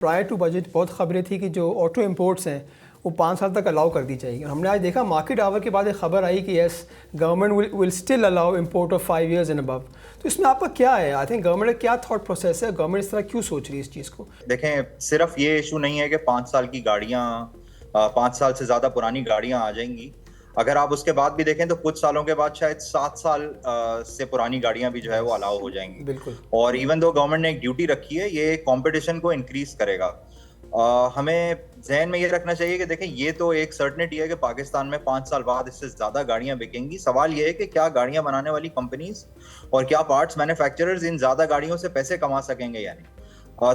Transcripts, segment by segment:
Prior to budget बहुत खबरें थी कि जो ऑटो इंपोर्ट्स हैं वो 5 साल तक अलाउ कर दी जाएगी। हमने आज देखा मार्केट आवर के बाद एक खबर आई कि yes government will still allow import of 5 years and above. तो इसमें आपका क्या है? आई थिंक गवर्नमेंट का क्या थॉट प्रोसेस है? गवर्नमेंट इस तरह क्यों सोच रही है इस चीज़ को? देखें, सिर्फ ये इशू नहीं है कि 5 साल की गाड़ियां 5 साल से ज्यादा पुरानी गाड़ियां आ जाएंगी। अगर आप उसके बाद भी देखें तो कुछ सालों के बाद शायद 7 साल से पुरानी गाड़ियां भी जो है वो अलाउ हो जाएंगी। बिल्कुल। और इवन दो गवर्नमेंट ने एक ड्यूटी रखी है, ये कंपटीशन को इंक्रीज करेगा। हमें जहन में ये रखना चाहिए कि देखें, ये तो एक सर्टेनिटी है कि पाकिस्तान में 5 साल बाद इससे ज्यादा गाड़ियां बिकेंगी। सवाल ये है कि क्या गाड़ियां बनाने वाली कंपनीज और क्या पार्ट्स मैन्युफैक्चरर्स इन ज्यादा गाड़ियों से पैसे कमा सकेंगे या नहीं।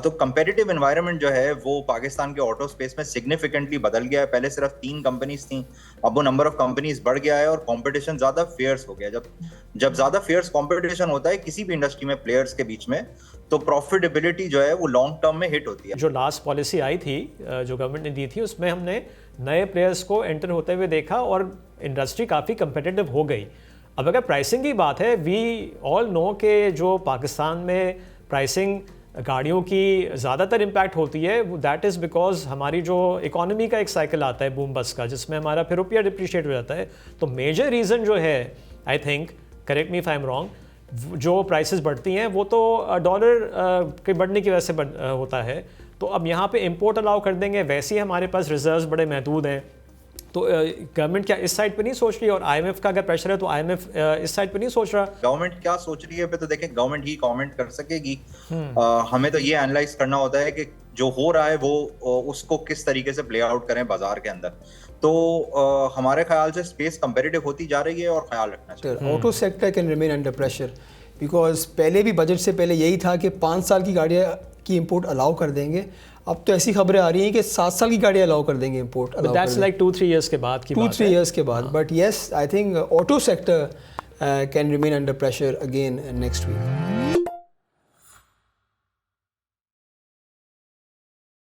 तो कंपेटिटिव एनवायरनमेंट जो है वो पाकिस्तान के ऑटो स्पेस में सिग्निफिकेंटली बदल गया है। पहले सिर्फ 3 कंपनीज थी, अब वो नंबर ऑफ कंपनीज बढ़ गया है और कंपटीशन ज्यादा फेयर्स हो गया। जब ज्यादा फेयर्स कंपटीशन होता है किसी भी इंडस्ट्री में प्लेयर्स के बीच में, तो प्रॉफिटेबिलिटी जो है वो लॉन्ग टर्म में हिट होती है। जो लास्ट पॉलिसी आई थी जो गवर्नमेंट ने दी थी, उसमें हमने नए प्लेयर्स को एंटर होते हुए देखा और इंडस्ट्री काफ़ी कंपेटिटिव हो गई। अब अगर प्राइसिंग की बात है, वी ऑल नो कि जो पाकिस्तान में प्राइसिंग गाड़ियों की ज़्यादातर इम्पैक्ट होती है, दैट इज़ बिकॉज हमारी जो इकोनॉमी का एक साइकिल आता है बूम बस्ट का, जिसमें हमारा फिर रुपया डिप्रिशिएट हो जाता है। तो मेजर रीज़न जो है, I think, correct me if I am wrong, जो प्राइसेस बढ़ती हैं वो तो डॉलर के बढ़ने की वजह से होता है। तो अब यहाँ पे इंपोर्ट अलाउ कर देंगे, वैसे ही हमारे पास रिजर्व्स बड़े महदूद हैं। तो गवर्नमेंट क्या इस साइड पे नहीं सोच रही? और आईएमएफ का अगर प्रेशर है तो आईएमएफ इस साइड पे नहीं सोच रहा? गवर्नमेंट क्या सोच रही है पे तो देखें, गवर्नमेंट ही कमेंट कर सकेगी। हमें तो ये एनालाइज करना होता है कि जो हो रहा है वो उसको किस तरीके से प्ले आउट करें बाजार के अंदर। तो हमारे ख्याल से स्पेस कंपेटिटिव होती जा रही है और ख्याल रखना चाहिए। Auto sector can remain under pressure because पहले भी बजट से पहले यही था कि 5 साल की गाड़ियाँ की इंपोर्ट अलाउ कर देंगे। अब तो ऐसी खबरें आ रही हैं कि 7 साल की गाड़ियाँ अलाउ कर देंगे इंपोर्ट। दैट्स लाइक 2-3 years के बाद की बात है। 2-3 years के बाद। But yes, I think auto sector can remain under pressure again next week.